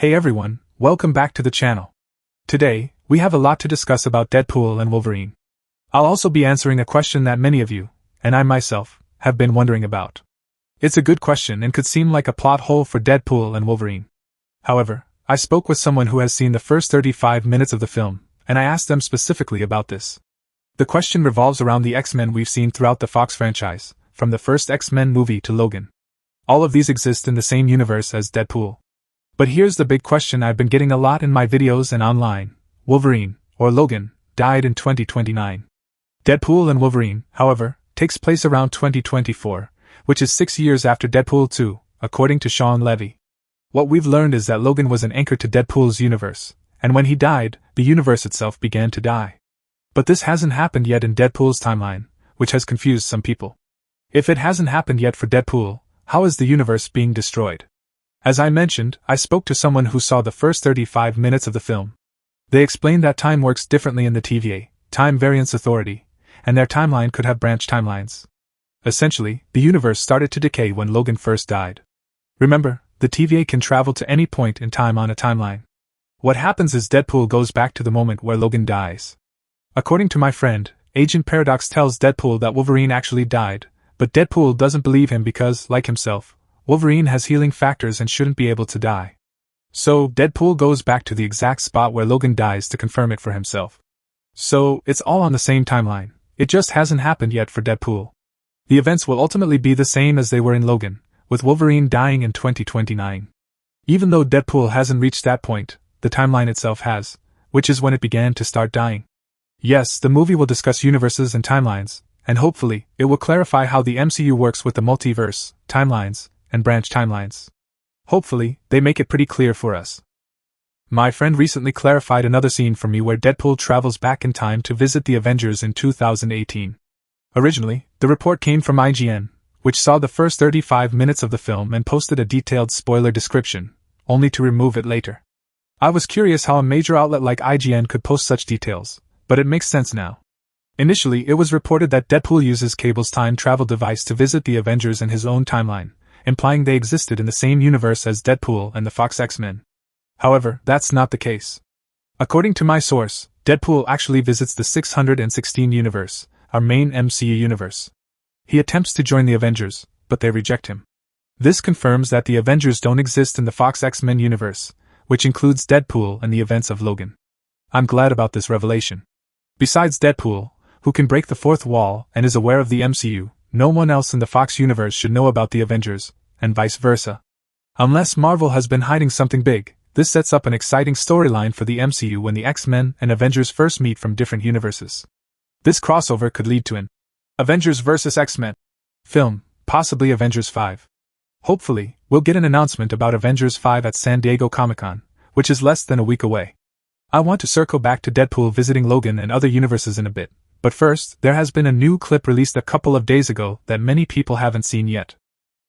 Hey everyone, welcome back to the channel. Today, we have a lot to discuss about Deadpool and Wolverine. I'll also be answering a question that many of you, and I myself, have been wondering about. It's a good question and could seem like a plot hole for Deadpool and Wolverine. However, I spoke with someone who has seen the first 35 minutes of the film, and I asked them specifically about this. The question revolves around the X-Men we've seen throughout the Fox franchise, from the first X-Men movie to Logan. All of these exist in the same universe as Deadpool. But here's the big question I've been getting a lot in my videos and online. Wolverine, or Logan, died in 2029. Deadpool and Wolverine, however, takes place around 2024, which is 6 years after Deadpool 2, according to Sean Levy. What we've learned is that Logan was an anchor to Deadpool's universe, and when he died, the universe itself began to die. But this hasn't happened yet in Deadpool's timeline, which has confused some people. If it hasn't happened yet for Deadpool, how is the universe being destroyed? As I mentioned, I spoke to someone who saw the first 35 minutes of the film. They explained that time works differently in the TVA, Time Variance Authority, and their timeline could have branch timelines. Essentially, the universe started to decay when Logan first died. Remember, the TVA can travel to any point in time on a timeline. What happens is Deadpool goes back to the moment where Logan dies. According to my friend, Agent Paradox tells Deadpool that Wolverine actually died, but Deadpool doesn't believe him because, like himself, Wolverine has healing factors and shouldn't be able to die. So, Deadpool goes back to the exact spot where Logan dies to confirm it for himself. So, it's all on the same timeline. It just hasn't happened yet for Deadpool. The events will ultimately be the same as they were in Logan, with Wolverine dying in 2029. Even though Deadpool hasn't reached that point, the timeline itself has, which is when it began to start dying. Yes, the movie will discuss universes and timelines, and hopefully, it will clarify how the MCU works with the multiverse, timelines, and branch timelines. Hopefully, they make it pretty clear for us. My friend recently clarified another scene for me where Deadpool travels back in time to visit the Avengers in 2018. Originally, the report came from IGN, which saw the first 35 minutes of the film and posted a detailed spoiler description, only to remove it later. I was curious how a major outlet like IGN could post such details, but it makes sense now. Initially, it was reported that Deadpool uses Cable's time travel device to visit the Avengers in his own timeline, implying they existed in the same universe as Deadpool and the Fox X-Men. However, that's not the case. According to my source, Deadpool actually visits the 616 universe, our main MCU universe. He attempts to join the Avengers, but they reject him. This confirms that the Avengers don't exist in the Fox X-Men universe, which includes Deadpool and the events of Logan. I'm glad about this revelation. Besides Deadpool, who can break the fourth wall and is aware of the MCU, no one else in the Fox universe should know about the Avengers, and vice versa. Unless Marvel has been hiding something big, this sets up an exciting storyline for the MCU when the X-Men and Avengers first meet from different universes. This crossover could lead to an Avengers vs. X-Men film, possibly Avengers 5. Hopefully, we'll get an announcement about Avengers 5 at San Diego Comic-Con, which is less than a week away. I want to circle back to Deadpool visiting Logan and other universes in a bit. But first, there has been a new clip released a couple of days ago that many people haven't seen yet.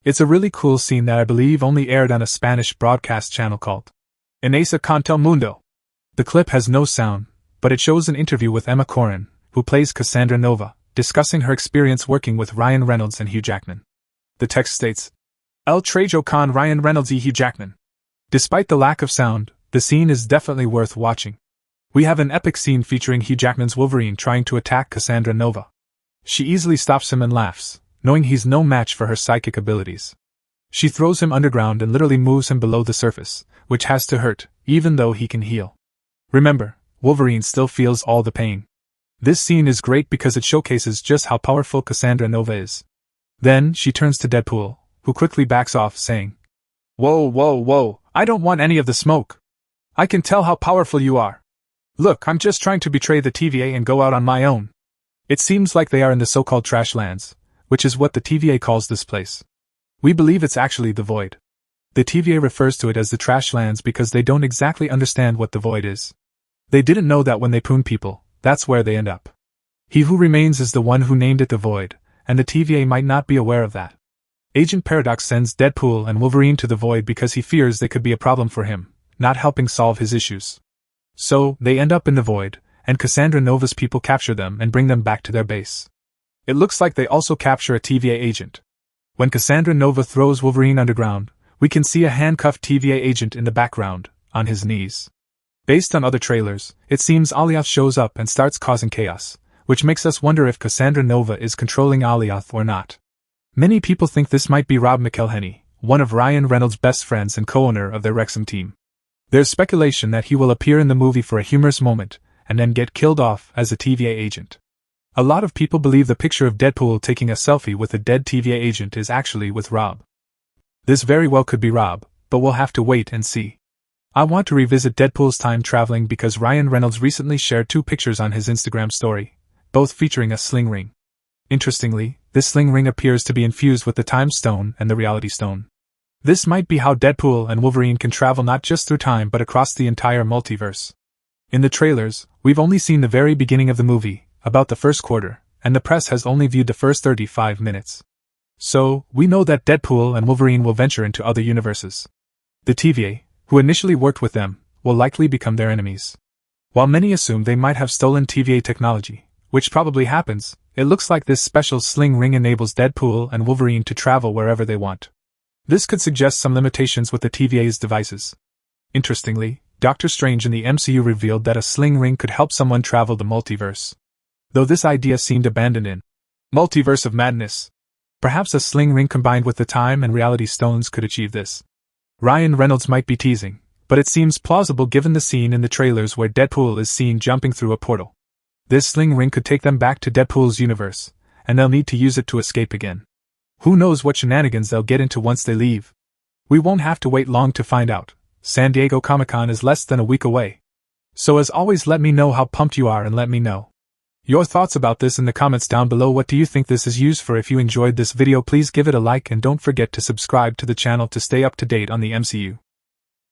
It's a really cool scene that I believe only aired on a Spanish broadcast channel called En ese canto mundo. The clip has no sound, but it shows an interview with Emma Corrin, who plays Cassandra Nova, discussing her experience working with Ryan Reynolds and Hugh Jackman. The text states, El trajo con Ryan Reynolds y Hugh Jackman. Despite the lack of sound, the scene is definitely worth watching. We have an epic scene featuring Hugh Jackman's Wolverine trying to attack Cassandra Nova. She easily stops him and laughs, knowing he's no match for her psychic abilities. She throws him underground and literally moves him below the surface, which has to hurt, even though he can heal. Remember, Wolverine still feels all the pain. This scene is great because it showcases just how powerful Cassandra Nova is. Then, she turns to Deadpool, who quickly backs off, saying, Whoa, I don't want any of the smoke. I can tell how powerful you are. Look, I'm just trying to betray the TVA and go out on my own. It seems like they are in the so-called trash lands, which is what the TVA calls this place. We believe it's actually the Void. The TVA refers to it as the trash lands because they don't exactly understand what the Void is. They didn't know that when they prune people, that's where they end up. He who remains is the one who named it the Void, and the TVA might not be aware of that. Agent Paradox sends Deadpool and Wolverine to the Void because he fears they could be a problem for him, not helping solve his issues. So, they end up in the Void, and Cassandra Nova's people capture them and bring them back to their base. It looks like they also capture a TVA agent. When Cassandra Nova throws Wolverine underground, we can see a handcuffed TVA agent in the background, on his knees. Based on other trailers, it seems Alioth shows up and starts causing chaos, which makes us wonder if Cassandra Nova is controlling Alioth or not. Many people think this might be Rob McElhenney, one of Ryan Reynolds' best friends and co-owner of their Wrexham team. There's speculation that he will appear in the movie for a humorous moment, and then get killed off as a TVA agent. A lot of people believe the picture of Deadpool taking a selfie with a dead TVA agent is actually with Rob. This very well could be Rob, but we'll have to wait and see. I want to revisit Deadpool's time traveling because Ryan Reynolds recently shared 2 pictures on his Instagram story, both featuring a sling ring. Interestingly, this sling ring appears to be infused with the Time Stone and the Reality Stone. This might be how Deadpool and Wolverine can travel not just through time but across the entire multiverse. In the trailers, we've only seen the very beginning of the movie, about the first quarter, and the press has only viewed the first 35 minutes. So, we know that Deadpool and Wolverine will venture into other universes. The TVA, who initially worked with them, will likely become their enemies. While many assume they might have stolen TVA technology, which probably happens, it looks like this special sling ring enables Deadpool and Wolverine to travel wherever they want. This could suggest some limitations with the TVA's devices. Interestingly, Doctor Strange in the MCU revealed that a sling ring could help someone travel the multiverse. Though this idea seemed abandoned in Multiverse of Madness. Perhaps a sling ring combined with the Time and Reality Stones could achieve this. Ryan Reynolds might be teasing, but it seems plausible given the scene in the trailers where Deadpool is seen jumping through a portal. This sling ring could take them back to Deadpool's universe, and they'll need to use it to escape again. Who knows what shenanigans they'll get into once they leave? We won't have to wait long to find out. San Diego Comic-Con is less than a week away. So as always, let me know how pumped you are and let me know your thoughts about this in the comments down below. What do you think this is used for? If you enjoyed this video, please give it a like and don't forget to subscribe to the channel to stay up to date on the MCU.